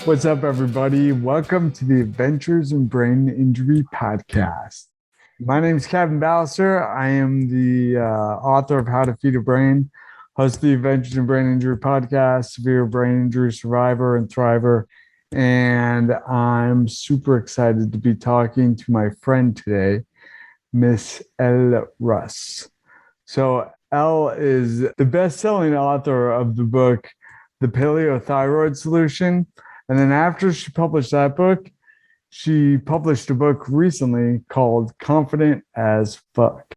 What's up, everybody? Welcome to the Adventures in Brain Injury podcast. My name is Kevin Ballister. I am the author of How to Feed a Brain, host of the Adventures in Brain Injury podcast, severe brain injury survivor and thriver. And I'm super excited to be talking to my friend today, Miss Elle Russ. So Elle is the best-selling author of the book, The Paleothyroid Solution. And then after she published that book, she published a book recently called Confident as Fuck.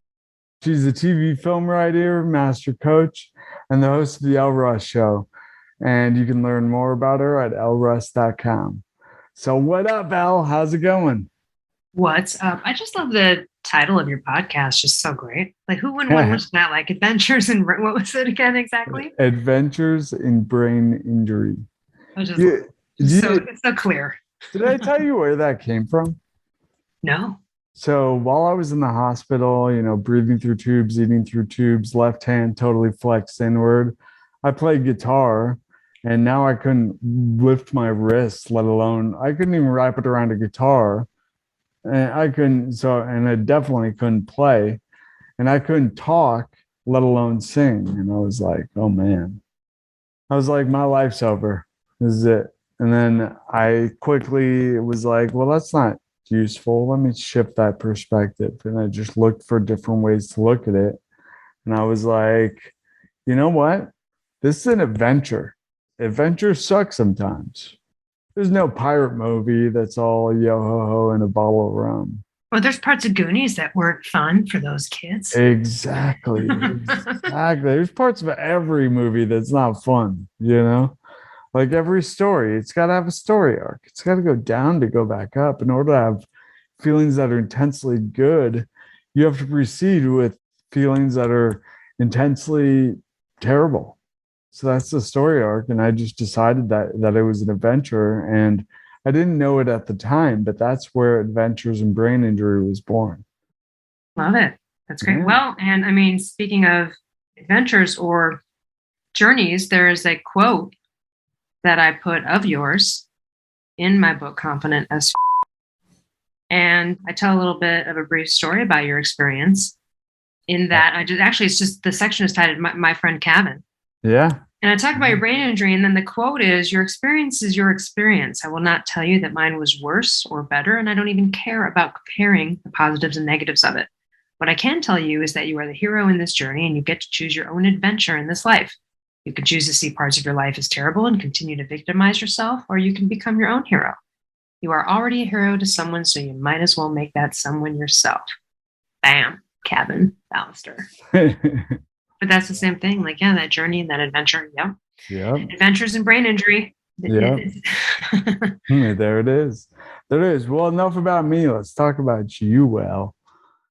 She's a TV film writer, master coach, and the host of the Elle Russ Show. And you can learn more about her at elleruss.com. So what up, Elle? How's it going? What's up? I just love the title of your podcast. Just so great. Like, who wouldn't want to listen to that? Like, Adventures in... What was it again exactly? Adventures in Brain Injury. It's so clear. Did I tell you where that came from? No. So while I was in the hospital, breathing through tubes, eating through tubes, left hand totally flexed inward, I played guitar, and now I couldn't lift my wrist, let alone, I couldn't even wrap it around a guitar. And I definitely couldn't play, and I couldn't talk, let alone sing. And I was like, oh man. I was like, my life's over. This is it. And then I quickly was like, well, that's not useful. Let me shift that perspective. And I just looked for different ways to look at it. And I was like, you know what? This is an adventure. Adventures suck sometimes. There's no pirate movie that's all yo-ho-ho and a bottle of rum. Well, there's parts of Goonies that weren't fun for those kids. Exactly. There's parts of every movie that's not fun, Like every story, it's got to have a story arc. It's got to go down to go back up. In order to have feelings that are intensely good, you have to proceed with feelings that are intensely terrible. So that's the story arc. And I just decided that it was an adventure. And I didn't know it at the time, but that's where Adventures in Brain Injury was born. Love it. That's great. Yeah. Well, and I mean, speaking of adventures or journeys, there is a quote that I put of yours in my book, Confident as and I tell a little bit of a brief story about your experience in that it's just the section is titled My Friend Kevin. Yeah. And I talk about your brain injury, and then the quote is, your experience is your experience. I will not tell you that mine was worse or better, and I don't even care about comparing the positives and negatives of it. What I can tell you is that you are the hero in this journey, and you get to choose your own adventure in this life. You can choose to see parts of your life as terrible and continue to victimize yourself, or you can become your own hero. You are already a hero to someone, so you might as well make that someone yourself. Bam, Kevin Ballister. But that's the same thing. Like, yeah, that journey, that adventure. Yeah. Yeah. Adventures in Brain Injury. Yeah. There it is. Well, enough about me. Let's talk about you, Well.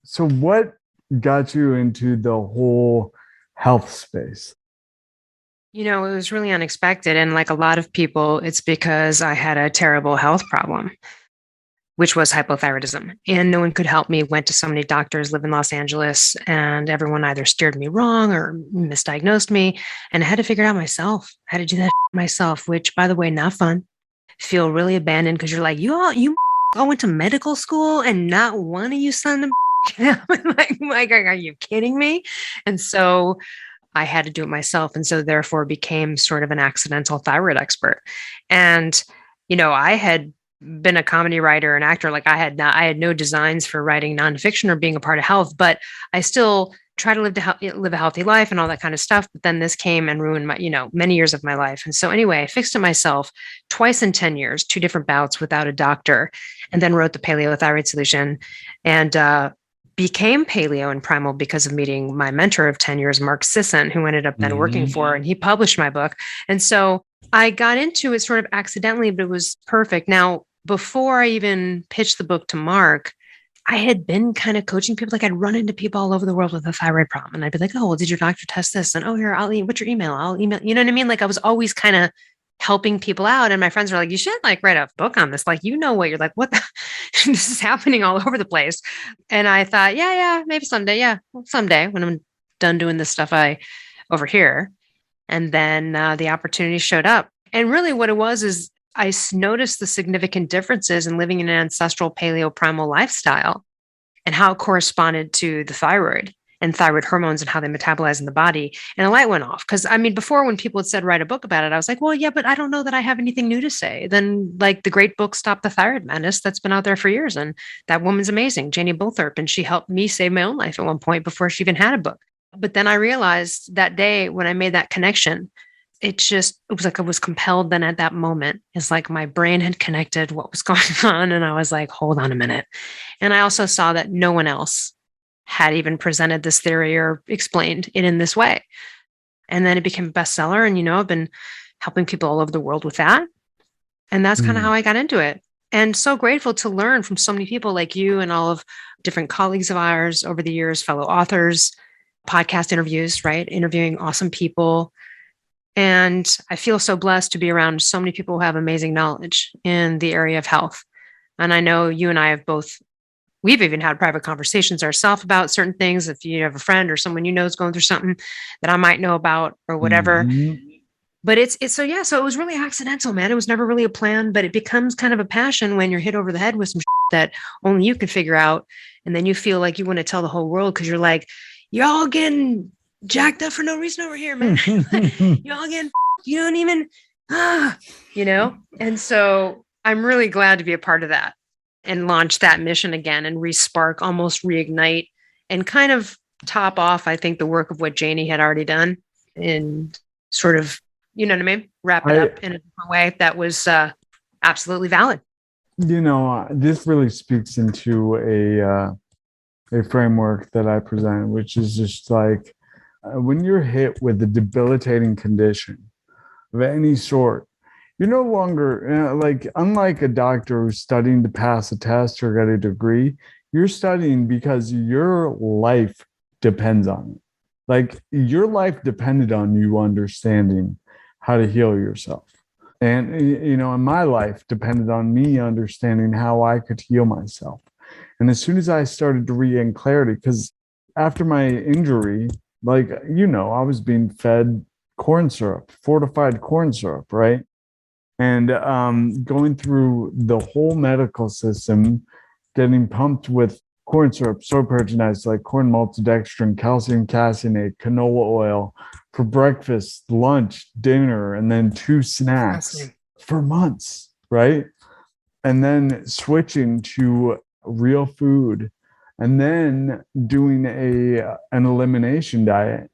So what got you into the whole health space? It was really unexpected. And like a lot of people, it's because I had a terrible health problem, which was hypothyroidism. And no one could help me. Went to so many doctors, live in Los Angeles, and everyone either steered me wrong or misdiagnosed me. And I had to figure it out myself. I had to do that myself, which, by the way, not fun. Feel really abandoned because you're like, you all went to medical school and not one of you son of like, are you kidding me? And so I had to do it myself. And so therefore became sort of an accidental thyroid expert. And, I had been a comedy writer and actor. Like I had no designs for writing nonfiction or being a part of health, but I still try to live a healthy life and all that kind of stuff. But then this came and ruined my, many years of my life. And so anyway, I fixed it myself twice in 10 years, 2 different bouts without a doctor, and then wrote the Paleothyroid Solution and, became paleo and primal because of meeting my mentor of 10 years, Mark Sisson, who ended up then working for, and he published my book. And so I got into it sort of accidentally, but it was perfect. Now, before I even pitched the book to Mark, I had been kind of coaching people. Like I'd run into people all over the world with a thyroid problem. And I'd be like, oh, well, did your doctor test this? And oh, here, what's your email? I'll email, you know what I mean? Like I was always kind of helping people out. And my friends were like, you should like write a book on this. Like, you know what, you're like, what the this is happening all over the place. And I thought, yeah, maybe someday. Yeah, someday when I'm done doing this stuff over here. And then the opportunity showed up. And really what it was is noticed the significant differences in living in an ancestral paleo primal lifestyle and how it corresponded to the thyroid and thyroid hormones and how they metabolize in the body. And the light went off. Because I mean, before when people had said write a book about it, I was like, well, yeah, but I don't know that I have anything new to say. Then like the great book Stop the Thyroid Madness that's been out there for years. And that woman's amazing, Janie Bulthorpe. And she helped me save my own life at one point before she even had a book. But then I realized that day when I made that connection, it was like I was compelled then at that moment. It's like my brain had connected what was going on. And I was like, hold on a minute. And I also saw that no one else had even presented this theory or explained it in this way. And then it became a bestseller. And, I've been helping people all over the world with that. And that's kind of how I got into it. And so grateful to learn from so many people like you and all of different colleagues of ours over the years, fellow authors, podcast interviews, right? Interviewing awesome people. And I feel so blessed to be around so many people who have amazing knowledge in the area of health. And I know you and I have we've even had private conversations ourselves about certain things. If you have a friend or someone you know is going through something that I might know about or whatever. But so it was really accidental, man. It was never really a plan, but it becomes kind of a passion when you're hit over the head with some that only you can figure out. And then you feel like you want to tell the whole world because you're like, you're all getting jacked up for no reason over here, man. You're all getting, you don't even, And so I'm really glad to be a part of that and launch that mission again and respark, almost reignite and kind of top off, I think, the work of what Janie had already done and sort of, you know what I mean? Wrap it up in a different way that was absolutely valid. This really speaks into a framework that I present, which is just like when you're hit with a debilitating condition of any sort, you're no longer unlike a doctor who's studying to pass a test or get a degree, you're studying because your life depends on it. Like your life depended on you understanding how to heal yourself. And, and my life depended on me understanding how I could heal myself. And as soon as I started to regain clarity, because after my injury, I was being fed corn syrup, fortified corn syrup, right? And going through the whole medical system, getting pumped with corn syrup, soy protein isolate, corn maltodextrin, calcium caseinate, canola oil for breakfast, lunch, dinner, and then 2 snacks for months, right? And then switching to real food, and then doing an elimination diet,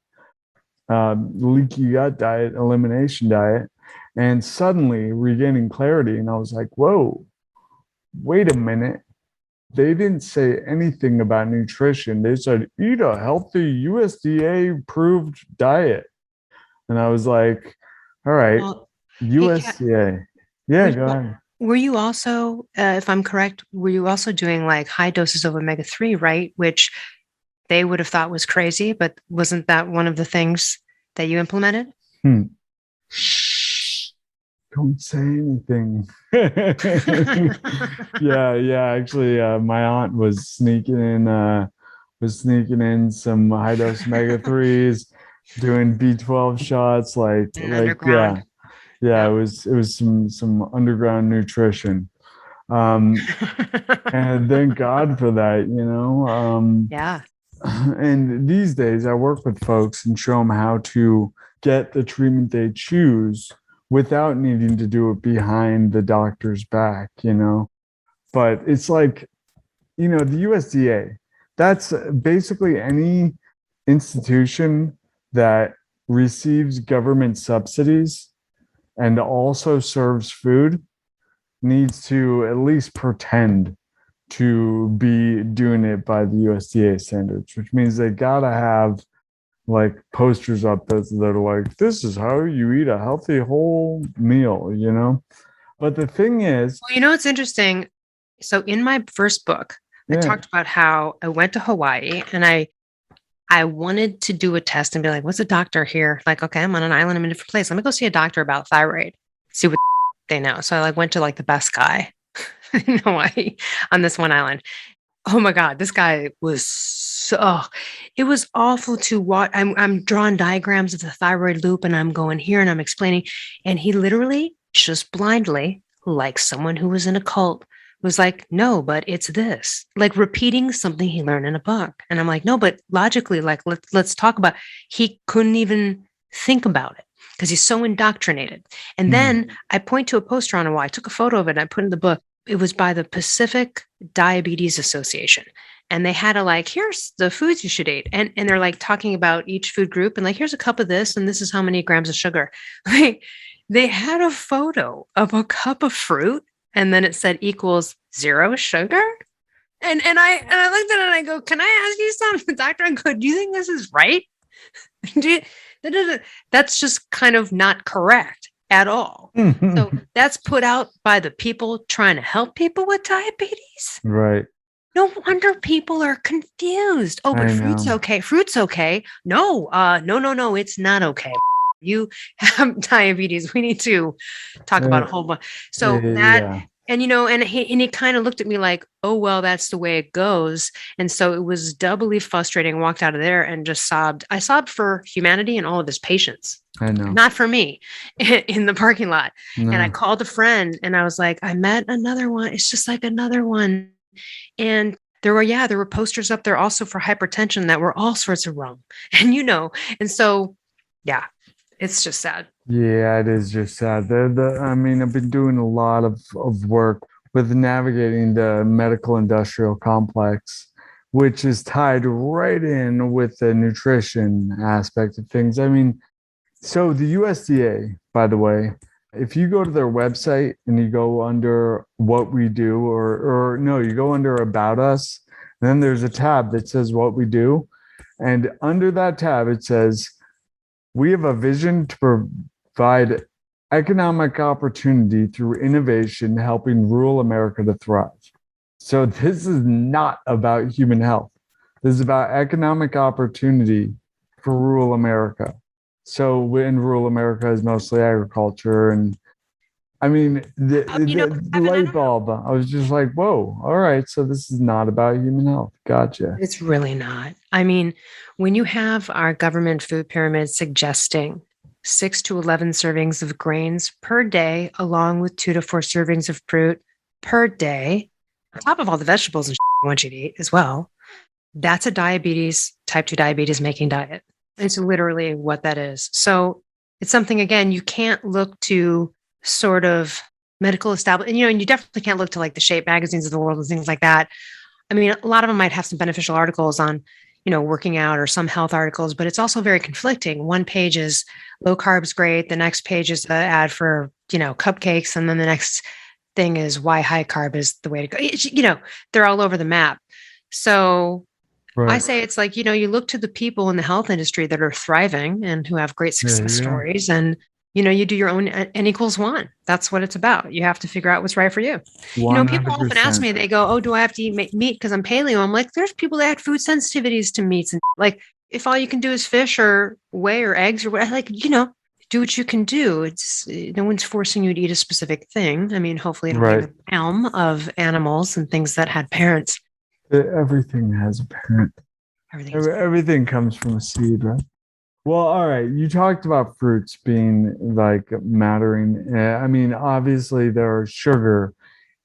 leaky gut diet, elimination diet, and suddenly regaining clarity. And I was like, whoa, wait a minute. They didn't say anything about nutrition. They said, eat a healthy USDA approved diet. And I was like, all right, USDA. Go ahead. Were you also, if I'm correct, were you also doing like high doses of omega-3, right? Which they would have thought was crazy, but wasn't that one of the things that you implemented? Don't say anything. Yeah. Actually, my aunt was sneaking in some high dose omega-3s, doing B12 shots, underground. Yeah. It was some underground nutrition. And thank God for that, Yeah. And these days I work with folks and show them how to get the treatment they choose without needing to do it behind the doctor's back, But it's like, the USDA, that's basically any institution that receives government subsidies and also serves food needs to at least pretend to be doing it by the USDA standards, which means they gotta have like posters up that are like, this is how you eat a healthy whole meal, But the thing is, well, it's interesting. So in my first book, I talked about how I went to Hawaii and I wanted to do a test and be like, what's a doctor here? Like, okay, I'm on an island, I'm in a different place. Let me go see a doctor about thyroid. see what they know. So I like went to like the best guy in Hawaii on this one island. Oh my God, this guy was so, it was awful to watch. I'm drawing diagrams of the thyroid loop and I'm going here and I'm explaining. And he literally just blindly, like someone who was in a cult, was like, no, but it's this, like repeating something he learned in a book. And I'm like, no, but logically, like, let's talk about, he couldn't even think about it because he's so indoctrinated. And then I point to a poster on a wall. I took a photo of it and I put in the book. It was by the Pacific Diabetes Association. And they had to like, here's the foods you should eat. And they're like talking about each food group and like, here's a cup of this, and this is how many grams of sugar. Like they had a photo of a cup of fruit and then it said equals 0 sugar. And I looked at it and I go, can I ask you something, doctor? I go, do you think this is right? That's just kind of not correct at all. So that's put out by the people trying to help people with diabetes. Right. No wonder people are confused. Oh, but fruit's okay. Fruit's okay. No, no, it's not okay. You have diabetes. We need to talk about a whole bunch. So that, and and he kind of looked at me like, oh, well, that's the way it goes. And so it was doubly frustrating. Walked out of there and just sobbed. I sobbed for humanity and all of his patients. I know. Not for me in the parking lot. No. And I called a friend and I was like, I met another one. It's just like another one. And there were posters up there also for hypertension that were all sorts of wrong. And and so, yeah, it's just sad. Yeah, it is just sad. I mean, I've been doing a lot of work with navigating the medical industrial complex, which is tied right in with the nutrition aspect of things. I mean, so the USDA, by the way, if you go to their website and you go under what we do, or no, you go under about us, and then there's a tab that says what we do. And under that tab, it says, we have a vision to provide economic opportunity through innovation, helping rural America to thrive. So this is not about human health. This is about economic opportunity for rural America. So in rural America is mostly agriculture. And I mean, the light bulb, I was just like, whoa, all right. So this is not about human health. Gotcha. It's really not. I mean, when you have our government food pyramid suggesting 6 to 11 servings of grains per day, along with 2 to 4 servings of fruit per day, on top of all the vegetables and you want you to eat as well, that's a type 2 diabetes making diet. It's literally what that is. So it's something, again, you can't look to sort of medical establishment, and you definitely can't look to like the Shape magazines of the world and things like that. I mean, a lot of them might have some beneficial articles on, working out or some health articles, but it's also very conflicting. One page is low carbs great. The next page is an ad for, cupcakes. And then the next thing is why high carb is the way to go. They're all over the map. So right. I say it's like, you look to the people in the health industry that are thriving and who have great success stories, and, you do your own N equals 1. That's what it's about. You have to figure out what's right for you. 100%. People often ask me, they go, oh, do I have to eat meat because I'm paleo? I'm like, there's people that have food sensitivities to meats. And like, if all you can do is fish or whey or eggs or whatever, like, do what you can do. It's no one's forcing you to eat a specific thing. I mean, hopefully it'll be the realm of animals and things that had parents. Everything has a parent. Everything comes from a seed, right? Well, all right. You talked about fruits being like mattering. I mean, obviously there are sugar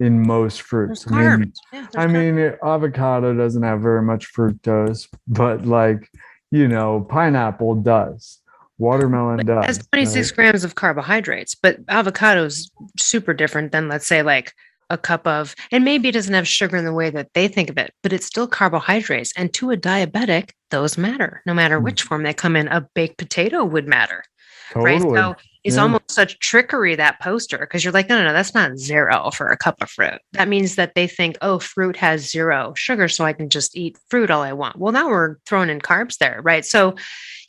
in most fruits. I mean, avocado doesn't have very much fructose, but like, pineapple does. Watermelon does. It has 26 grams of carbohydrates, but avocado is super different than, let's say, like a cup of, and maybe it doesn't have sugar in the way that they think of it, but it's still carbohydrates. And to a diabetic, those matter, no matter which form they come in. A baked potato would matter. Totally. Right. So it's almost such trickery, that poster, because you're like, no, that's not 0 for a cup of fruit. That means that they think, oh, fruit has 0 sugar, so I can just eat fruit all I want. Well, now we're throwing in carbs there, right? So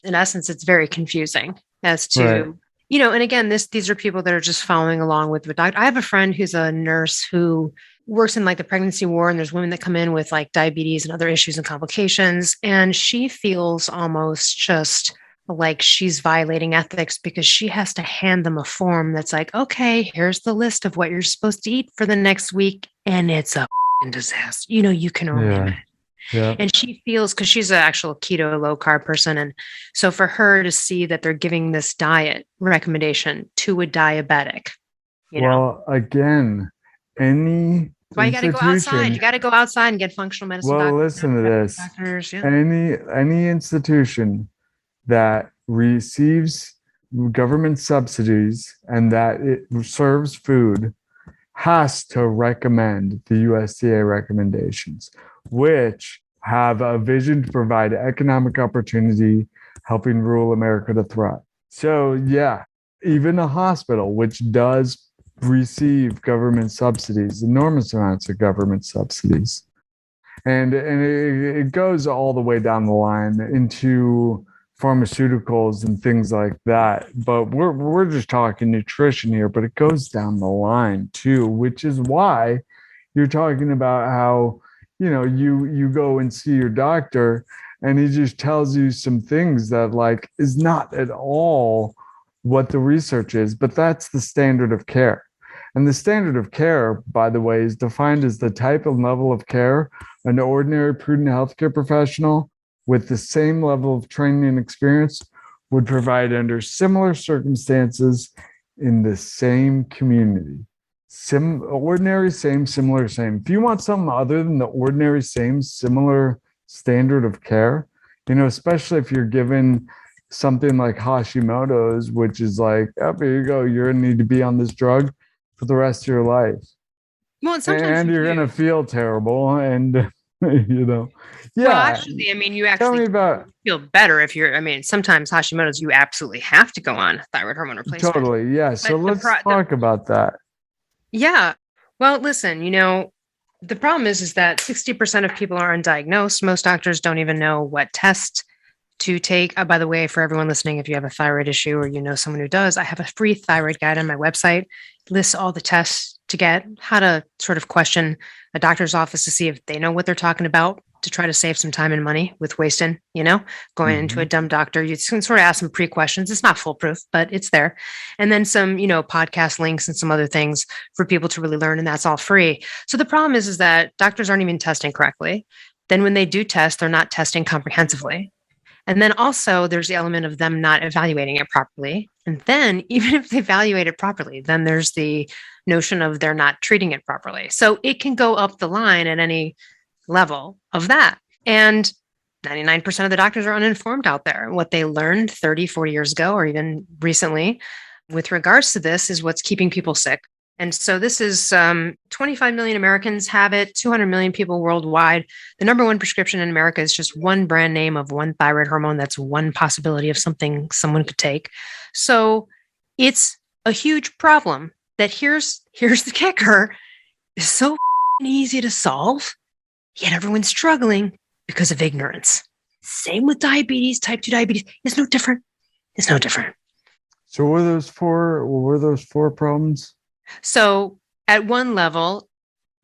in essence, it's very confusing as to, and again, these are people that are just following along with the doctor. I have a friend who's a nurse who works in like the pregnancy ward, and there's women that come in with like diabetes and other issues and complications. And she feels almost just like she's violating ethics because she has to hand them a form that's like, okay, here's the list of what you're supposed to eat for the next week. And it's a disaster. You can only Yeah. imagine. Yeah. And she feels, because she's an actual keto low carb person. And so for her to see that they're giving this diet recommendation to a diabetic, Well, again, any why you got to go outside. institution, You got to go outside and get functional medicine well, doctors, listen to this. doctors. Yeah. Any institution that receives government subsidies and that it serves food has to recommend the USDA recommendations, which have a vision to provide economic opportunity, helping rural America to thrive. So, yeah, even a hospital, which does receive government subsidies, enormous amounts of government subsidies. And it goes all the way down the line into pharmaceuticals and things like that. But we're just talking nutrition here, but it goes down the line too, which is why you're talking about how, you go and see your doctor and he just tells you some things that like is not at all what the research is, but that's the standard of care. And the standard of care, by the way, is defined as the type and level of care an ordinary, prudent healthcare professional with the same level of training and experience would provide under similar circumstances in the same community. Ordinary, same, similar, same. If you want something other than the ordinary, same, similar standard of care, especially if you're given something like Hashimoto's, which is like, oh, here you go, you're going to need to be on this drug for the rest of your life. Well, sometimes and you're going to feel terrible. And, yeah. Well, actually, you actually feel better if you're, sometimes Hashimoto's, you absolutely have to go on thyroid hormone replacement. Totally. Yeah. So let's talk about that. Yeah. Well, listen, the problem is that 60% of people are undiagnosed. Most doctors don't even know what test to take. By the way, for everyone listening, if you have a thyroid issue or someone who does, I have a free thyroid guide on my website. It lists all the tests to get, how to sort of question a doctor's office to see if they know what they're talking about, to try to save some time and money with wasting, going into a dumb doctor. You can sort of ask some pre-questions. It's not foolproof, but it's there. And then some, podcast links and some other things for people to really learn. And that's all free. So the problem is that doctors aren't even testing correctly. Then when they do test, they're not testing comprehensively. And then also there's the element of them not evaluating it properly. And then even if they evaluate it properly, then there's the notion of they're not treating it properly. So it can go up the line at any level of that. And 99% of the doctors are uninformed out there. What they learned 30, 40 years ago, or even recently with regards to this is what's keeping people sick. And so this is 25 million Americans have it, 200 million people worldwide. The number one prescription in America is just one brand name of one thyroid hormone. That's one possibility of something someone could take. So it's a huge problem that here's the kicker. It's so easy to solve, yet everyone's struggling because of ignorance. Same with diabetes, type 2 diabetes. It's no different. It's no different. So what were those four problems? So at one level,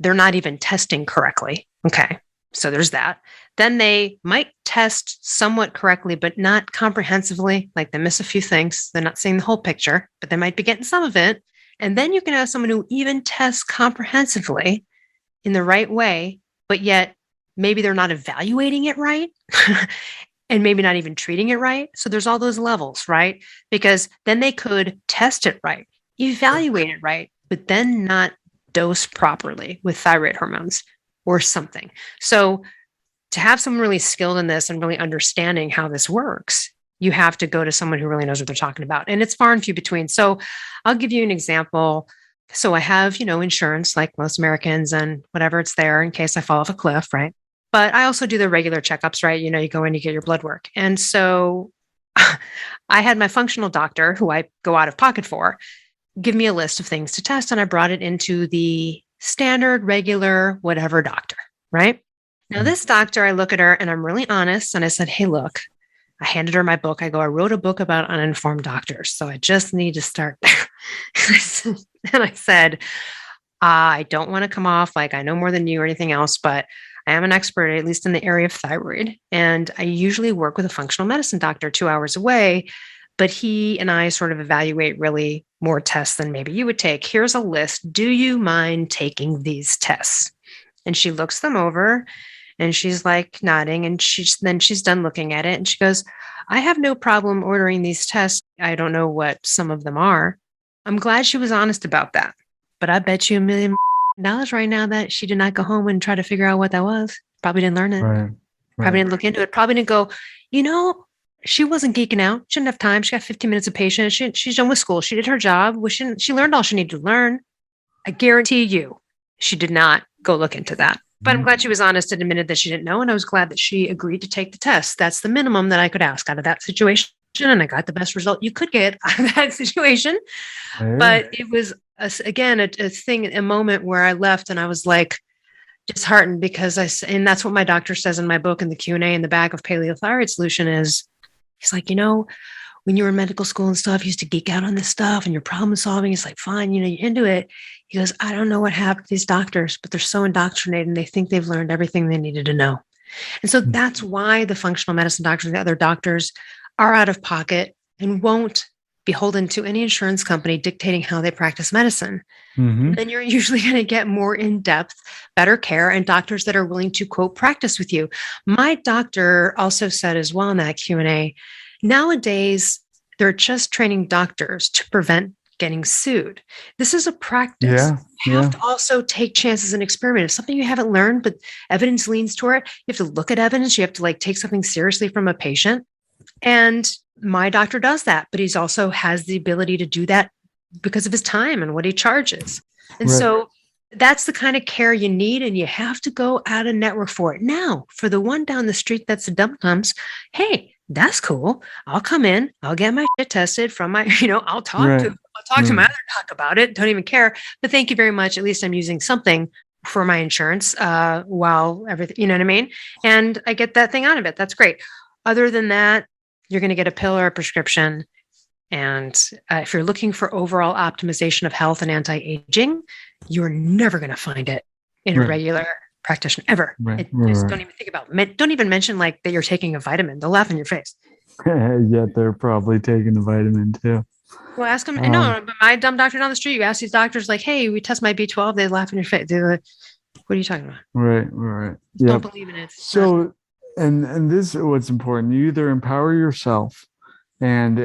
they're not even testing correctly. Okay. So there's that. Then they might test somewhat correctly, but not comprehensively. Like they miss a few things. They're not seeing the whole picture, but they might be getting some of it. And then you can have someone who even tests comprehensively in the right way, but yet maybe they're not evaluating it right. And maybe not even treating it right. So there's all those levels, right? Because then they could test it right, evaluate it right, but then not dose properly with thyroid hormones or something. So to have someone really skilled in this and really understanding how this works, you have to go to someone who really knows what they're talking about. And it's far and few between. So I'll give you an example. So I have, insurance like most Americans and whatever, it's there in case I fall off a cliff, right? But I also do the regular checkups, right? You go in, you get your blood work. And so I had my functional doctor, who I go out of pocket for, give me a list of things to test. And I brought it into the standard, regular, whatever doctor, right? Now, this doctor, I look at her and I'm really honest. And I said, hey, look, I handed her my book. I wrote a book about uninformed doctors. So I just need to start there. And I said, I don't want to come off like I know more than you or anything else, but I am an expert, at least in the area of thyroid. And I usually work with a functional medicine doctor 2 hours away, but he and I sort of evaluate really more tests than maybe you would take. Here's a list. Do you mind taking these tests? And she looks them over and she's like nodding, and she's done looking at it and she goes, I have no problem ordering these tests. I don't know what some of them are. I'm glad she was honest about that. But I bet you $1 million right now that she did not go home and try to figure out what that was. Probably didn't learn it. Right. Probably didn't look into it. Probably didn't go, she wasn't geeking out. She didn't have time. She got 15 minutes of patience. She's done with school. She did her job. She learned all she needed to learn. I guarantee you, she did not go look into that. But I'm glad she was honest and admitted that she didn't know. And I was glad that she agreed to take the test. That's the minimum that I could ask out of that situation. And I got the best result you could get out of that situation. But it was, a moment where I left and I was like disheartened because and that's what my doctor says in my book in the Q&A in the back of Paleothyroid Solution is, he's like, when you were in medical school and stuff, you used to geek out on this stuff and you're problem solving. It's like, fine, you're into it. He goes, I don't know what happened to these doctors, but they're so indoctrinated and they think they've learned everything they needed to know. And so that's why the functional medicine doctors and the other doctors are out of pocket and won't beholden to any insurance company dictating how they practice medicine. Mm-hmm. Then you're usually going to get more in-depth, better care and doctors that are willing to, quote, practice with you. My doctor also said as well in that Q&A, nowadays, they're just training doctors to prevent getting sued. This is a practice. You have to also take chances and experiment. If something you haven't learned, but evidence leans toward it, you have to look at evidence. You have to take something seriously from a patient. And my doctor does that, but he's also has the ability to do that because of his time and what he charges. And so that's the kind of care you need, and you have to go out of network for it. Now, for the one down the street that's a dum-dums, hey, that's cool. I'll come in. I'll get my shit tested from my, I'll talk to my other doc about it. Don't even care. But thank you very much. At least I'm using something for my insurance while everything, you know what I mean? And I get that thing out of it. That's great. Other than that, you're going to get a pill or a prescription. And if you're looking for overall optimization of health and anti-aging, you're never going to find it in a regular practitioner ever. Just don't even think about it. Don't even mention that you're taking a vitamin. They'll laugh in your face. Yet they're probably taking a vitamin too. Well, ask them. No, but my dumb doctor down the street, you ask these doctors hey, we test my B12. They laugh in your face. They're like, what are you talking about? Right. Don't believe in it. So, and this is what's important. You either empower yourself and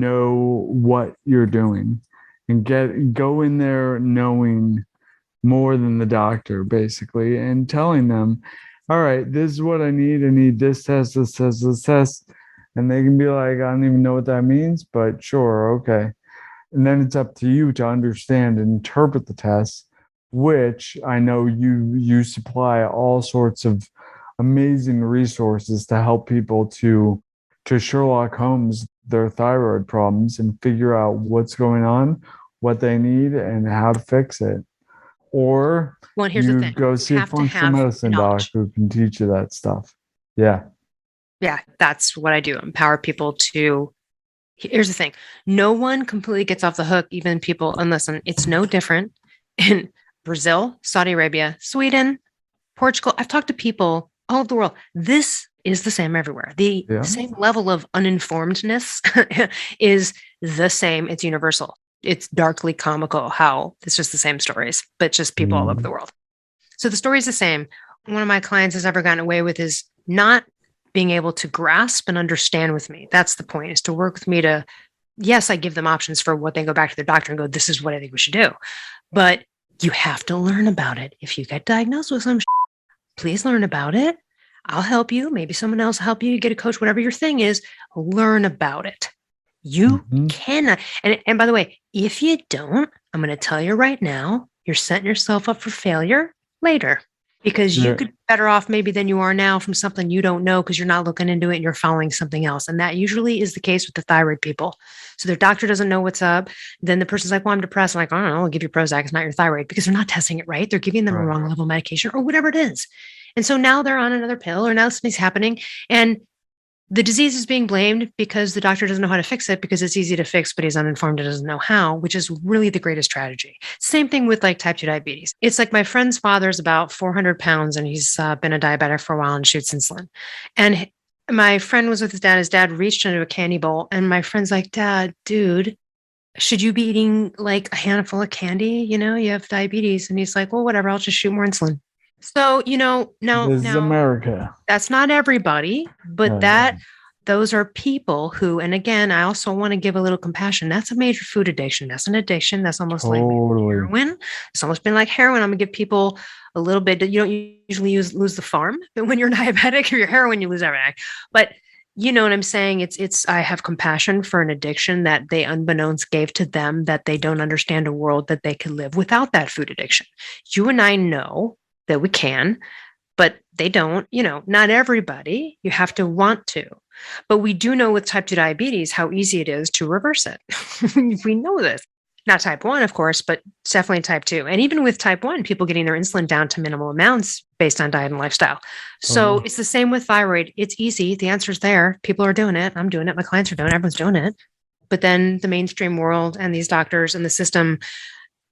know what you're doing and go in there knowing more than the doctor, basically, and telling them, all right, this is what I need this test, this test, this test. And they can be like, I don't even know what that means, but sure, okay. And then it's up to you to understand and interpret the tests, which I know you supply all sorts of amazing resources to help people to Sherlock Holmes their thyroid problems and figure out what's going on, what they need, and how to fix it. Or here's the thing. Go see a functional medicine doc who can teach you that stuff. Yeah, that's what I do. Empower people to. Here's the thing. No one completely gets off the hook, even people, and listen, it's no different in Brazil, Saudi Arabia, Sweden, Portugal. I've talked to people all over the world. This is the same everywhere. The same level of uninformedness is the same. It's universal. It's darkly comical how it's just the same stories, but just people all over the world. So the story is the same. One of my clients has ever gotten away with is not being able to grasp and understand with me. That's the point, is to work with me to, yes, I give them options for what they go back to their doctor and go, this is what I think we should do. But you have to learn about it. If you get diagnosed with some please learn about it. I'll help you. Maybe someone else will help you get a coach, whatever your thing is, learn about it. You cannot. And by the way, if you don't, I'm going to tell you right now, you're setting yourself up for failure later, because you could be better off maybe than you are now from something you don't know because you're not looking into it and you're following something else. And that usually is the case with the thyroid people. So their doctor doesn't know what's up. Then the person's like, well, I'm depressed. I'm like, I don't know, I'll give you Prozac. It's not your thyroid, because they're not testing it right. They're giving them a wrong level of medication or whatever it is. And so now they're on another pill, or now something's happening. And The disease is being blamed because the doctor doesn't know how to fix it because it's easy to fix, but he's uninformed and doesn't know how, which is really the greatest tragedy. Same thing with like type 2 diabetes. It's like my friend's father's about 400 pounds and he's been a diabetic for a while and shoots insulin. And my friend was with his dad. His dad reached into a candy bowl and my friend's like, Dad, dude, should you be eating like a handful of candy? You know, you have diabetes. And he's like, well, whatever, I'll just shoot more insulin. So, This is now America. that's not everybody, but Right. those are people who, and again, I also want to give a little compassion. That's a major food addiction. That's an addiction. That's almost like Totally. heroin. It's almost been like heroin. I'm gonna give people a little bit. You don't usually lose the farm, but when you're diabetic or you're heroin, you lose everything. But you know what I'm saying? I have compassion for an addiction that they unbeknownst gave to them, that they don't understand a world that they could live without that food addiction. You and I know that we can, but they don't, not everybody. You have to want to. But we do know with type 2 diabetes how easy it is to reverse it. We know this. Not type 1, of course, but definitely type 2. And even with type 1, people getting their insulin down to minimal amounts based on diet and lifestyle. So it's the same with thyroid. It's easy. The answer's there. People are doing it. I'm doing it. My clients are doing it. Everyone's doing it. But then the mainstream world and these doctors and the system,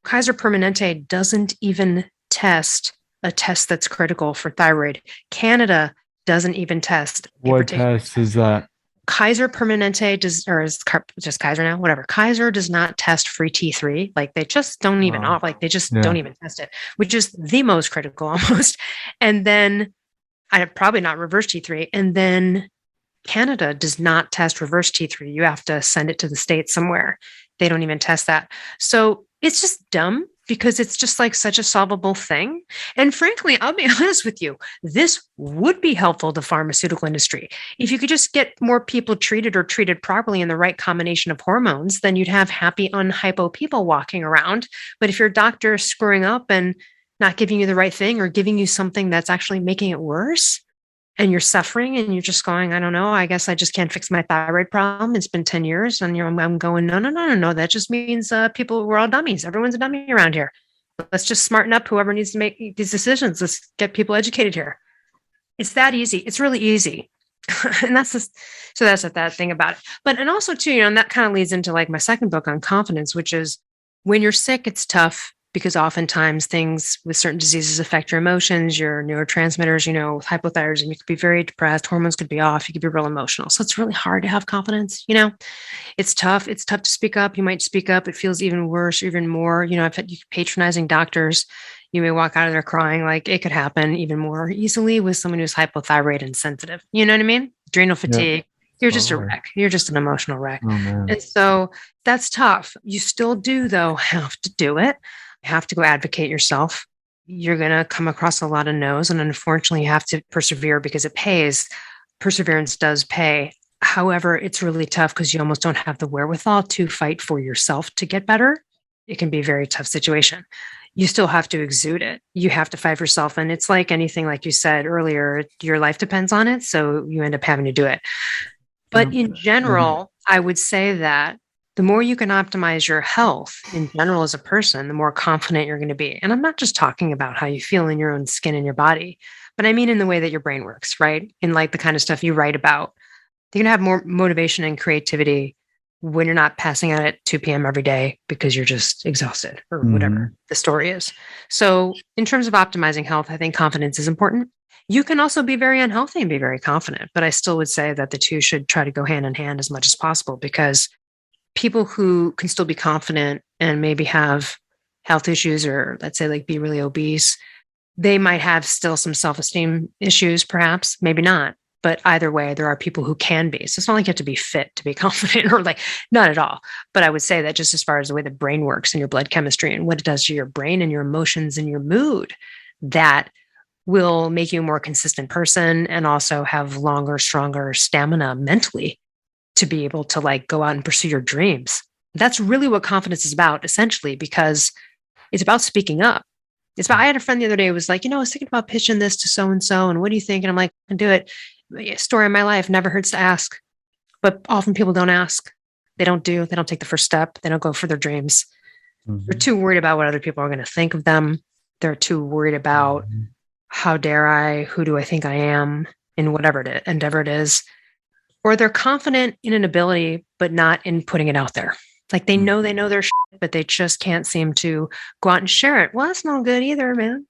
Kaiser Permanente doesn't even test a test that's critical for thyroid. Canada doesn't even test. What test is that? Kaiser Permanente does, or is just Kaiser now? Whatever. Kaiser does not test free T3. Like they just don't even they just don't even test it, which is the most critical almost. And then I probably not reverse T3. And then Canada does not test reverse T3. You have to send it to the States somewhere. They don't even test that. So it's just dumb because it's just like such a solvable thing. And frankly, I'll be honest with you, this would be helpful to the pharmaceutical industry. If you could just get more people treated or treated properly in the right combination of hormones, then you'd have happy, unhypo people walking around. But if your doctor is screwing up and not giving you the right thing or giving you something that's actually making it worse, and you're suffering and you're just going, I don't know, I guess I just can't fix my thyroid problem. It's been 10 years. And I'm going, no. That just means we're all dummies. Everyone's a dummy around here. Let's just smarten up whoever needs to make these decisions. Let's get people educated here. It's that easy. It's really easy. And that's that thing about it. But, and also too, and that kind of leads into like my second book on confidence, which is when you're sick, it's tough because oftentimes things with certain diseases affect your emotions, your neurotransmitters, with hypothyroidism, you could be very depressed, hormones could be off, you could be real emotional. So it's really hard to have confidence, It's tough. It's tough to speak up. You might speak up. It feels even worse, or even more. I've had patronizing doctors. You may walk out of there crying. Like it could happen even more easily with someone who's hypothyroid and sensitive. You know what I mean? Adrenal fatigue. Yep. You're just a wreck. You're just an emotional wreck. Oh, man. And so that's tough. You still do, though, have to do it. Have to go advocate yourself. You're going to come across a lot of no's, and unfortunately you have to persevere because it pays. Perseverance does pay. However, it's really tough because you almost don't have the wherewithal to fight for yourself to get better. It can be a very tough situation. You still have to exude it. You have to fight for yourself. And it's like anything, like you said earlier, your life depends on it. So you end up having to do it. But in general, I would say that the more you can optimize your health in general as a person, the more confident you're going to be. And I'm not just talking about how you feel in your own skin and your body, but I mean in the way that your brain works, right? In like the kind of stuff you write about. You're going to have more motivation and creativity when you're not passing out at 2 p.m. every day because you're just exhausted or whatever the story is. So in terms of optimizing health, I think confidence is important. You can also be very unhealthy and be very confident, but I still would say that the two should try to go hand in hand as much as possible, because people who can still be confident and maybe have health issues, or let's say like be really obese, they might have still some self-esteem issues, perhaps, maybe not. But either way, there are people who can be. So it's not like you have to be fit to be confident, or like not at all. But I would say that just as far as the way the brain works and your blood chemistry and what it does to your brain and your emotions and your mood, that will make you a more consistent person and also have longer, stronger stamina mentally to be able to like go out and pursue your dreams. That's really what confidence is about, essentially, because it's about speaking up. I had a friend the other day who was like, I was thinking about pitching this to so-and-so, and what do you think? And I'm like, I can do it. Story of my life, never hurts to ask. But often people don't ask. They don't take the first step. They don't go for their dreams. They're too worried about what other people are going to think of them. They're too worried about how dare I, who do I think I am in whatever endeavor it is. or they're confident in an ability, but not in putting it out there. Like they know their shit, but they just can't seem to go out and share it. Well, that's not good either, man.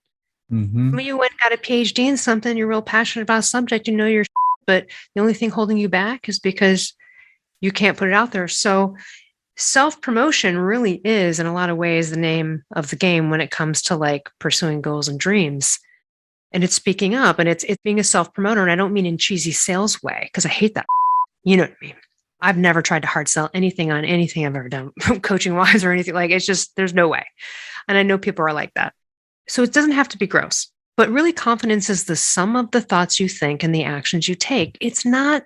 Mm-hmm. When you went and got a PhD in something, you're real passionate about a subject, you know your shit, but the only thing holding you back is because you can't put it out there. So self-promotion really is, in a lot of ways, the name of the game when it comes to like pursuing goals and dreams. And it's speaking up and it's being a self-promoter. And I don't mean in cheesy sales way, because I hate that. You know what I mean? I've never tried to hard sell anything on anything I've ever done, coaching wise or anything. Like it's just, there's no way. And I know people are like that. So it doesn't have to be gross, but really confidence is the sum of the thoughts you think and the actions you take. It's not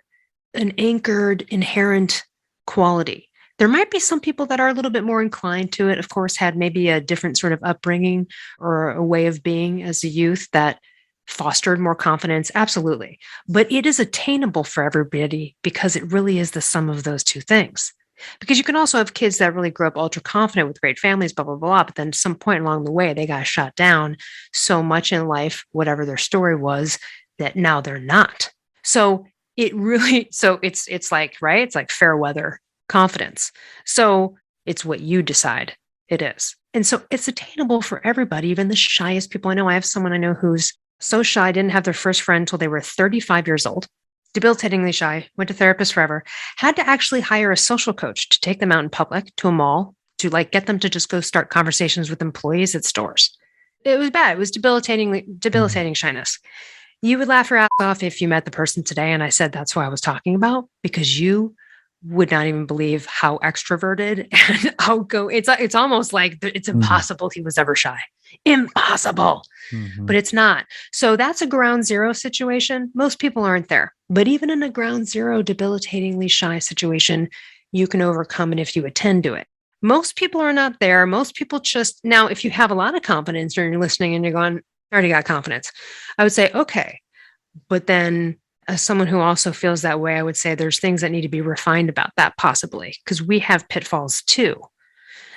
an anchored, inherent quality. There might be some people that are a little bit more inclined to it, of course, had maybe a different sort of upbringing or a way of being as a youth that fostered more confidence. Absolutely. But it is attainable for everybody because it really is the sum of those two things. Because you can also have kids that really grow up ultra confident with great families, blah, blah, blah. But then at some point along the way, they got shot down so much in life, whatever their story was, that now they're not. So it really, so it's like, right? It's like fair weather confidence. So it's what you decide it is. And so it's attainable for everybody, even the shyest people I know. I have someone I know who's so shy, didn't have their first friend until they were 35 years old, debilitatingly shy, went to therapists forever, had to actually hire a social coach to take them out in public to a mall, to like get them to just go start conversations with employees at stores. It was bad. It was debilitating shyness. You would laugh your ass off if you met the person today. And I said, that's what I was talking about, because you would not even believe how extroverted and outgoing. It's almost like it's impossible he was ever shy. Impossible. But it's not. So that's a ground zero situation. Most people aren't there. But even in a ground zero, debilitatingly shy situation, you can overcome it if you attend to it. Most people are not there. Most people just, now, if you have a lot of confidence or you're listening and you're going, I already got confidence, I would say, okay. But then as someone who also feels that way, I would say there's things that need to be refined about that possibly, because we have pitfalls too.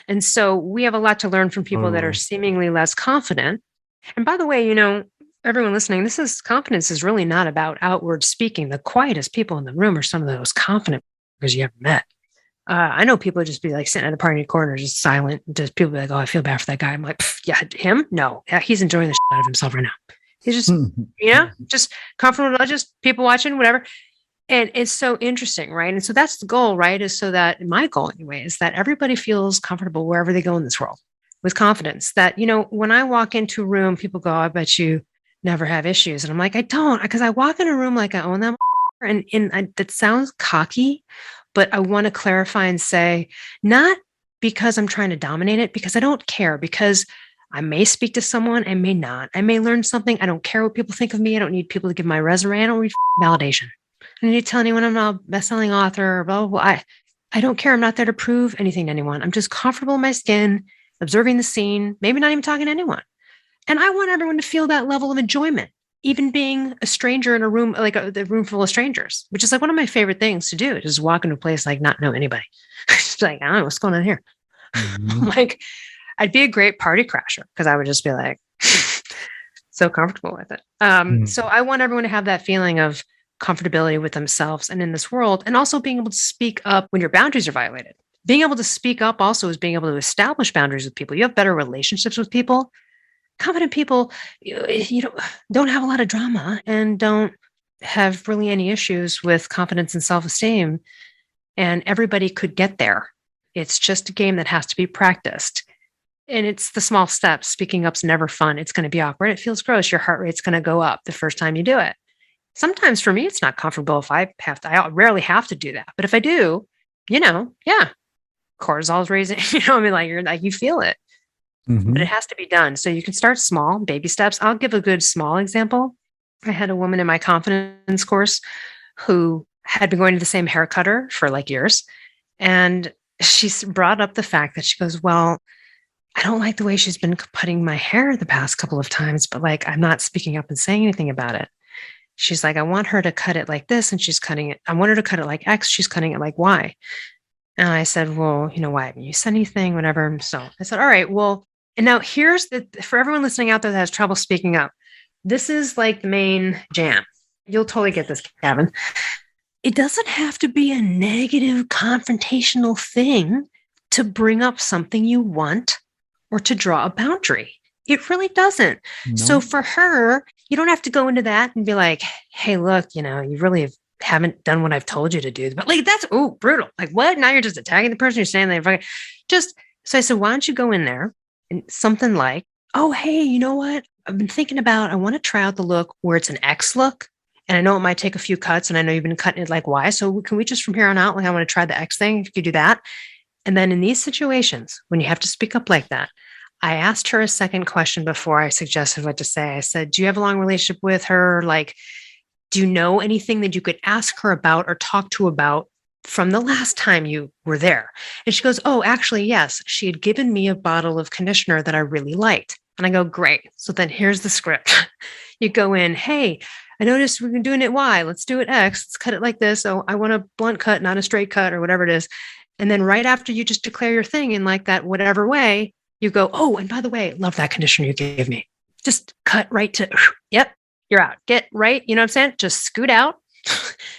And so we have a lot to learn from people that are seemingly less confident. And by the way, you know, everyone listening, confidence is really not about outward speaking. The quietest people in the room are some of the most confident because you ever met. I know people just be like sitting at a party corner, just silent. Just people be like, oh, I feel bad for that guy. I'm like, yeah, him? No, yeah, he's enjoying the shit out of himself right now. He's just, you know, just comfortable, just people watching, whatever. And it's so interesting, right? And so that's the goal, right? Is so that my goal anyway, is that everybody feels comfortable wherever they go in this world with confidence. That, you know, when I walk into a room, people go, I bet you never have issues. And I'm like, I don't, because I walk in a room like I own them. And that sounds cocky, but I want to clarify and say, not because I'm trying to dominate it, because I don't care, because I may speak to someone, I may not. I may learn something. I don't care what people think of me. I don't need people to give my resume. I don't need validation. I don't need to tell anyone I'm not a best-selling author or blah, blah, blah. I don't care. I'm not there to prove anything to anyone. I'm just comfortable in my skin, observing the scene, maybe not even talking to anyone. And I want everyone to feel that level of enjoyment, even being a stranger in a room, like the room full of strangers, which is like one of my favorite things to do, just walk into a place, like not know anybody. Just like, I don't know what's going on here. Like, I'd be a great party crasher because I would just be like so comfortable with it. So I want everyone to have that feeling of comfortability with themselves and in this world, and also being able to speak up when your boundaries are violated. Being able to speak up also is being able to establish boundaries with people. You have better relationships with people. Confident people, don't have a lot of drama and don't have really any issues with confidence and self-esteem. And everybody could get there. It's just a game that has to be practiced. And it's the small steps. Speaking up's never fun. It's going to be awkward. It feels gross. Your heart rate's going to go up the first time you do it. Sometimes for me, it's not comfortable if I rarely have to do that. But if I do, cortisol's raising, you feel it. But it has to be done. So you can start small, baby steps. I'll give a good small example. I had a woman in my confidence course who had been going to the same hair cutter for like years. And she brought up the fact that she goes, well, I don't like the way she's been cutting my hair the past couple of times, but like, I'm not speaking up and saying anything about it. She's like, I want her to cut it like this. And she's cutting it. I want her to cut it like X. She's cutting it like Y. And I said, well, why haven't you said anything, whatever. So I said, all right, well, and now here's for everyone listening out there that has trouble speaking up, this is like the main jam. You'll totally get this, Kevin. it doesn't have to be a negative confrontational thing to bring up something you want or to draw a boundary. It really doesn't. So No. for her, you don't have to go into that and be like, hey, look, you really haven't done what I've told you to do. But like, that's, brutal. Like, what? Now you're just attacking the person. You're saying that. So I said, why don't you go in there and something like, oh, hey, you know what? I've been thinking about, I want to try out the look where it's an X look. And I know it might take a few cuts, and I know you've been cutting it like Y. So can we just from here on out, like I want to try the X thing, if you could do that. And then in these situations, when you have to speak up like that, I asked her a second question before I suggested what to say. I said, do you have a long relationship with her? Like, do you know anything that you could ask her about or talk to about from the last time you were there? And she goes, oh, actually, yes. She had given me a bottle of conditioner that I really liked. And I go, great. So then here's the script. You go in, hey, I noticed we've been doing it Y. Let's do it X. Let's cut it like this. So I want a blunt cut, not a straight cut or whatever it is. And then right after you just declare your thing in like that, whatever way, you go, oh, and by the way, love that conditioner you gave me. Just cut right to, yep, you're out. Get right. You know what I'm saying? Just scoot out,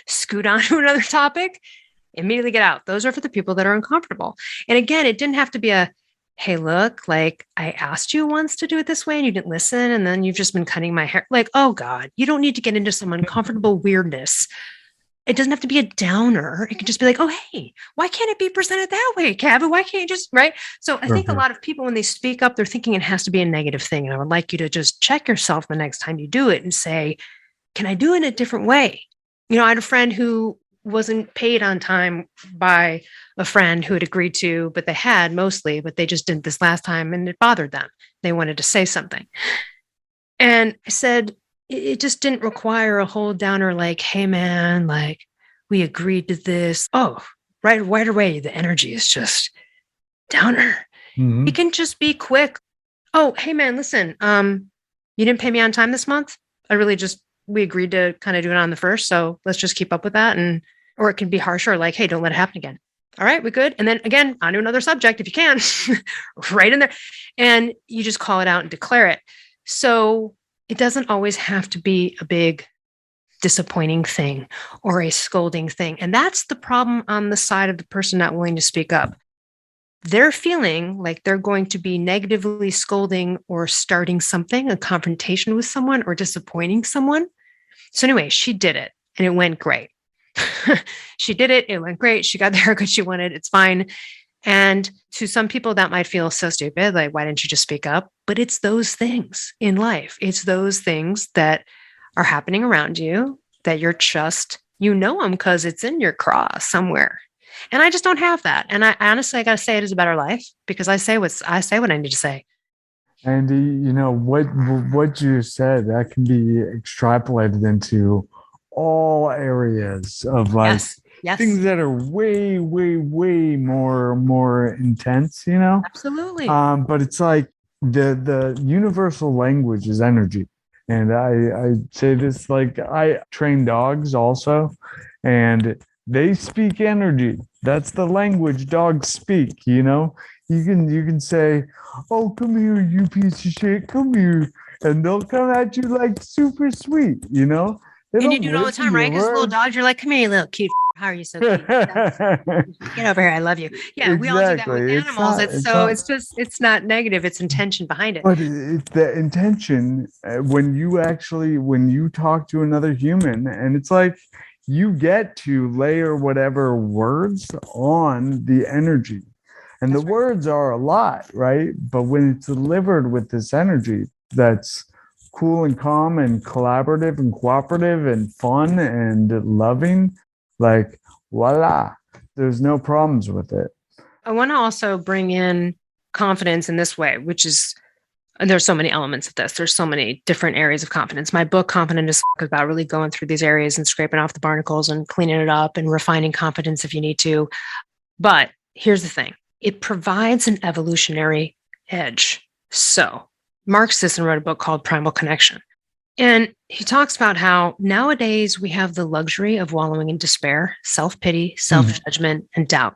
scoot on to another topic, immediately get out. Those are for the people that are uncomfortable. And again, it didn't have to be a, hey, look, like I asked you once to do it this way and you didn't listen. And then you've just been cutting my hair. Like, oh God, you don't need to get into some uncomfortable weirdness. It doesn't have to be a downer. It can just be like, oh, hey, why can't it be presented that way, Kevin? Why can't you just, right? So I think a lot of people, when they speak up, they're thinking it has to be a negative thing. And I would like you to just check yourself the next time you do it and say, can I do it in a different way? I had a friend who wasn't paid on time by a friend who had agreed to, but they had mostly, but they just didn't this last time and it bothered them. They wanted to say something. And I said, it just didn't require a hold downer like, hey man, like we agreed to this. Oh, right away, the energy is just downer. Mm-hmm. It can just be quick. Oh, hey man, listen, you didn't pay me on time this month. We agreed to kind of do it on the first. So let's just keep up with that. Or it can be harsher, like, hey, don't let it happen again. All right, we're good. And then again, on to another subject if you can, right in there. And you just call it out and declare it. So it doesn't always have to be a big disappointing thing or a scolding thing. And that's the problem on the side of the person not willing to speak up. They're feeling like they're going to be negatively scolding or starting something, a confrontation with someone or disappointing someone. So anyway, she did it and it went great. She did it. It went great. She got the haircut she wanted. It's fine. And to some people that might feel so stupid, like, why didn't you just speak up? But it's those things in life. It's those things that are happening around you that you're just, them because it's in your craw somewhere. And I just don't have that. And I honestly, I got to say it is a better life because I say what I need to say. And what you said, that can be extrapolated into all areas of like Yes. things that are way, way, way more intense, Absolutely. But it's like the universal language is energy. And I say this, like I train dogs also, and they speak energy. That's the language dogs speak, You can say, oh, come here, you piece of shit, come here. And they'll come at you like super sweet, And you do it all the time, right? Because little dogs, you're like, come here, you little cute. How are you so cute? Get over here. I love you. Yeah, exactly. We all do that with animals. It's not negative. It's intention behind it. But it's the intention when you talk to another human, and it's like you get to layer whatever words on the energy. And the words are a lot, right? But when it's delivered with this energy that's cool and calm and collaborative and cooperative and fun and loving, like voila, there's no problems with it. I want to also bring in confidence in this way, which is, there's so many elements of this. There's so many different areas of confidence. My book, Confident as F***, is about really going through these areas and scraping off the barnacles and cleaning it up and refining confidence if you need to. But here's the thing. It provides an evolutionary edge. So Mark Sisson wrote a book called Primal Connection. And he talks about how nowadays we have the luxury of wallowing in despair, self-pity, self-judgment, and doubt.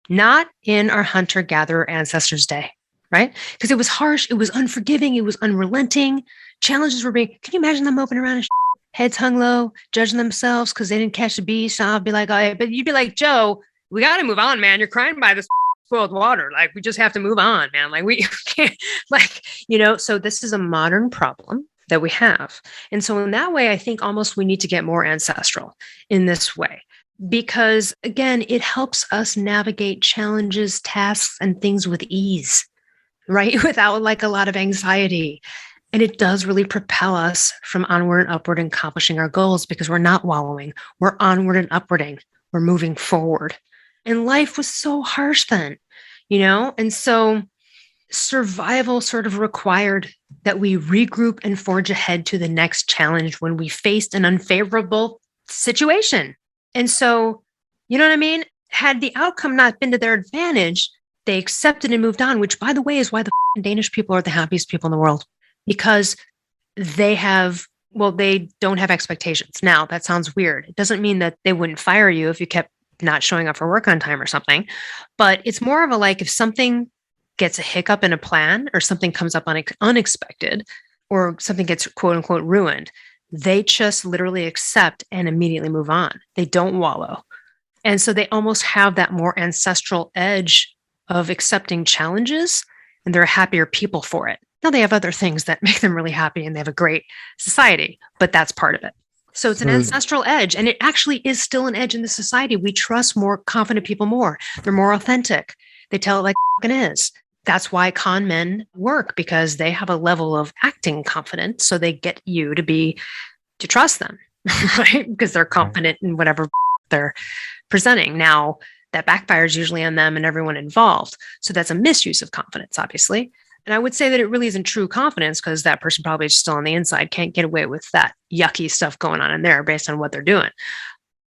Not in our hunter-gatherer ancestors' day, right? Because it was harsh, it was unforgiving, it was unrelenting. Challenges were being, can you imagine them moping around and heads hung low, judging themselves because they didn't catch the bee. So I'll be like, oh, but you'd be like, Joe, we got to move on, man. You're crying by this spoiled water. Like, we just have to move on, man. Like, we can't, like, so this is a modern problem that we have. And so in that way, I think almost we need to get more ancestral in this way. Because again, it helps us navigate challenges, tasks, and things with ease, right? Without like a lot of anxiety. And it does really propel us from onward and upward and accomplishing our goals because we're not wallowing. We're onward and upwarding. We're moving forward. And life was so harsh then, And so survival sort of required that we regroup and forge ahead to the next challenge when we faced an unfavorable situation. And so, you know what I mean? Had the outcome not been to their advantage, they accepted and moved on, which, by the way, is why the Danish people are the happiest people in the world, because they don't have expectations. Now, that sounds weird. It doesn't mean that they wouldn't fire you if you kept not showing up for work on time or something, but it's more of a like if something gets a hiccup in a plan or something comes up unexpected or something gets quote unquote ruined, they just literally accept and immediately move on. They don't wallow. And so they almost have that more ancestral edge of accepting challenges, and they're happier people for it. Now they have other things that make them really happy and they have a great society, but that's part of it. So it's an ancestral edge, and it actually is still an edge in the society. We trust more confident people more. They're more authentic. They tell it like it is. That's why con men work, because they have a level of acting confident. So they get you to trust them, right? Because they're confident in whatever they're presenting. Now that backfires usually on them and everyone involved. So that's a misuse of confidence, obviously. And I would say that it really isn't true confidence, because that person probably is still on the inside, can't get away with that yucky stuff going on in there based on what they're doing.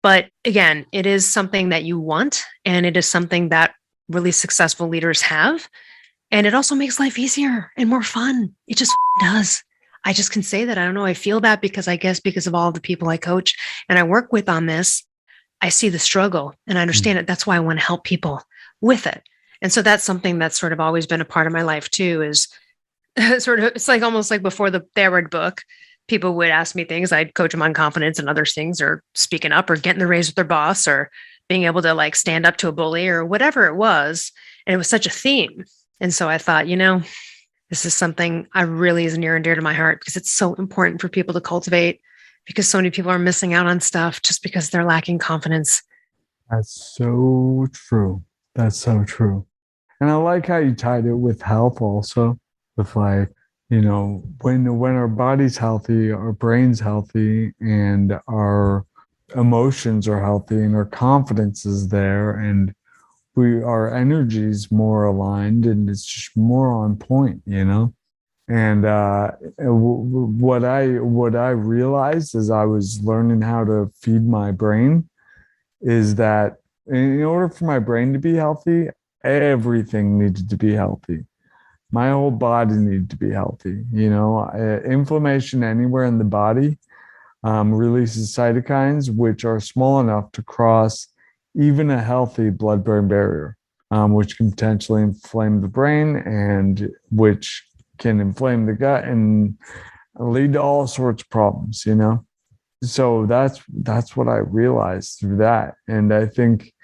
But again, it is something that you want, and it is something that really successful leaders have. And it also makes life easier and more fun. It just does. I just can say that. I don't know. I feel that because because of all the people I coach and I work with on this, I see the struggle and I understand it. That's why I want to help people with it. And so that's something that's sort of always been a part of my life too, is it's like almost like before the thyroid book, people would ask me things. I'd coach them on confidence and other things, or speaking up, or getting the raise with their boss, or being able to like stand up to a bully or whatever it was. And it was such a theme. And so I thought, this is something I really is near and dear to my heart, because it's so important for people to cultivate, because so many people are missing out on stuff just because they're lacking confidence. That's so true. That's so true. And I like how you tied it with health also, with like, when our body's healthy, our brain's healthy, and our emotions are healthy, and our confidence is there, and our energy's more aligned, and it's just more on point, And what I realized as I was learning how to feed my brain is that in order for my brain to be healthy, everything needed to be healthy. My whole body needed to be healthy. Inflammation anywhere in the body releases cytokines, which are small enough to cross even a healthy blood-brain barrier, which can potentially inflame the brain, and which can inflame the gut and lead to all sorts of problems, So that's what I realized through that. And I think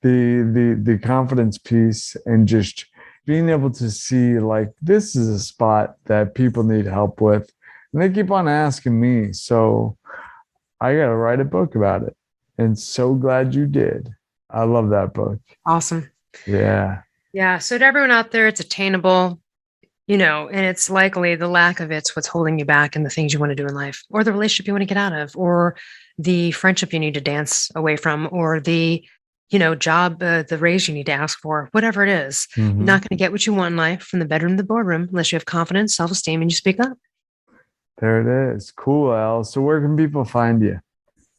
the confidence piece, and just being able to see like, this is a spot that people need help with, and they keep on asking me. So I got to write a book about it. And so glad you did. I love that book. Awesome. Yeah. Yeah. So to everyone out there, it's attainable, and it's likely the lack of it's what's holding you back in the things you want to do in life, or the relationship you want to get out of, or the friendship you need to dance away from, or the, job, the raise you need to ask for, whatever it is. You're not going to get what you want in life from the bedroom to the boardroom unless you have confidence, self-esteem, and you speak up. There it is. Cool, Elle. So where can people find you?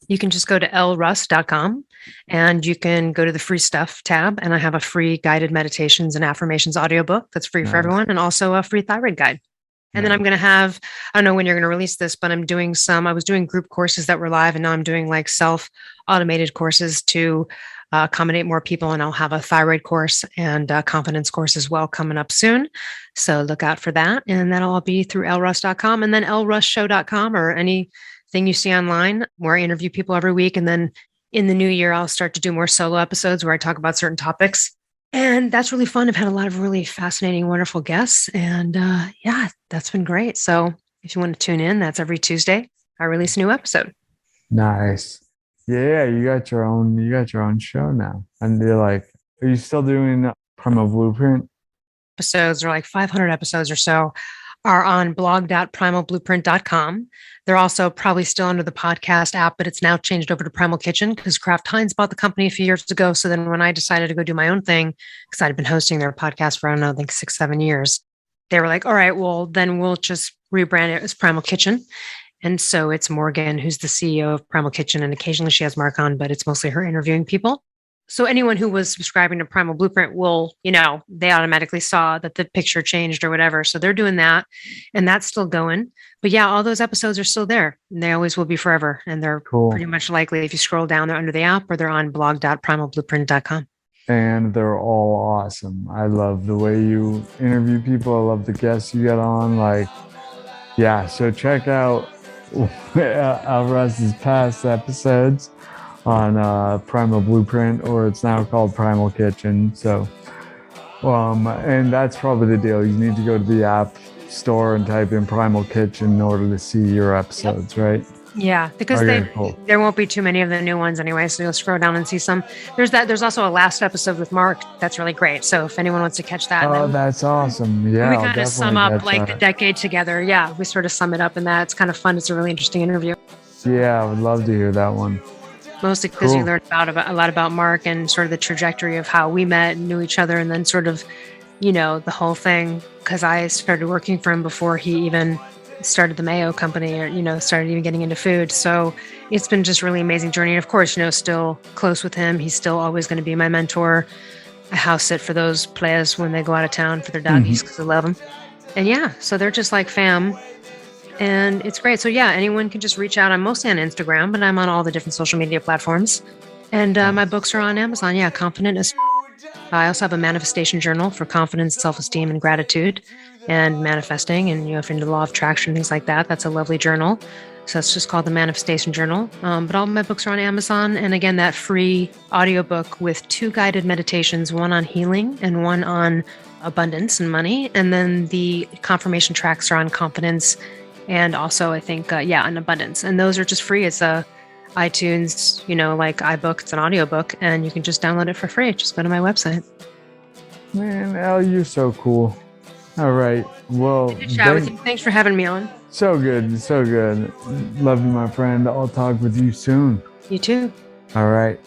You can just go to elleruss.com, and you can go to the free stuff tab. And I have a free guided meditations and affirmations audiobook that's free for everyone, and also a free thyroid guide. And then I'm going to have, I don't know when you're going to release this, but I was doing group courses that were live, and now I'm doing like self-automated courses to accommodate more people. And I'll have a thyroid course and a confidence course as well coming up soon. So look out for that. And that'll all be through elleruss.com, and then ellerusshow.com, or anything thing you see online where I interview people every week. And then in the new year, I'll start to do more solo episodes where I talk about certain topics. And that's really fun. I've had a lot of really fascinating, wonderful guests. And yeah, that's been great. So if you want to tune in, that's every Tuesday. I release a new episode. Nice. Yeah, you got your own show now. And you're like, are you still doing Primal Blueprint? Episodes are like 500 episodes or so are on blog.primalblueprint.com. They're also probably still under the podcast app, but it's now changed over to Primal Kitchen because Kraft Heinz bought the company a few years ago. So then when I decided to go do my own thing, because I'd been hosting their podcast for, I don't know, I think 6, 7 years, they were like, all right, well, then we'll just rebrand it as Primal Kitchen. And so it's Morgan, who's the CEO of Primal Kitchen. And occasionally she has Mark on, but it's mostly her interviewing people. So anyone who was subscribing to Primal Blueprint will, they automatically saw that the picture changed or whatever. So they're doing that and that's still going. But yeah, all those episodes are still there and they always will be forever. And they're pretty much likely if you scroll down, they're under the app or they're on blog.primalblueprint.com. And they're all awesome. I love the way you interview people. I love the guests you get on. Like, yeah, so check out Russ's past episodes on Primal Blueprint, or it's now called Primal Kitchen. So, and that's probably the deal. You need to go to the app store and type in Primal Kitchen in order to see your episodes, right? Yeah, because there won't be too many of the new ones anyway. So you'll scroll down and see some. There's also a last episode with Mark that's really great. So if anyone wants to catch that, that's awesome. Yeah, we kind of sum up like the decade together. Yeah, we sort of sum it up in that. It's kind of fun. It's a really interesting interview. Yeah, I would love to hear that one. Mostly because you learn a lot about Mark and sort of the trajectory of how we met and knew each other, and then sort of, the whole thing. Because I started working for him before he even started the Mayo company or, started even getting into food. So it's been just really amazing journey. And of course, still close with him. He's still always going to be my mentor. I house sit for those players when they go out of town for their doggies because I love them. And yeah, so they're just like fam. And it's great. So yeah, anyone can just reach out. I'm mostly on Instagram, but I'm on all the different social media platforms. And my books are on Amazon. Yeah, Confident is. I also have a manifestation journal for confidence, self-esteem, and gratitude, and manifesting. And if you're into the law of attraction, things like that, that's a lovely journal. So it's just called the Manifestation Journal. But all my books are on Amazon. And again, that free audiobook with 2 guided meditations, one on healing and one on abundance and money. And then the confirmation tracks are on confidence and also I think, on abundance. And those are just free. It's a iTunes, like iBook, it's an audiobook, and you can just download it for free. Just go to my website. Man, Elle, you're so cool. All right. Well, good chat with you. Thanks for having me on. So good. So good. Love you, my friend. I'll talk with you soon. You too. All right.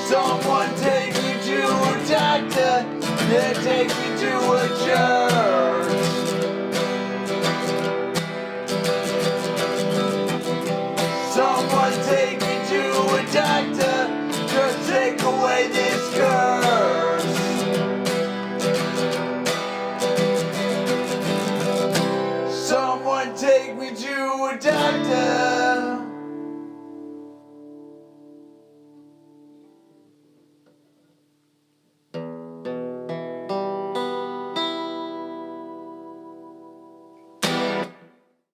Someone take me to a doctor, then take me to a church. Someone take me to a doctor.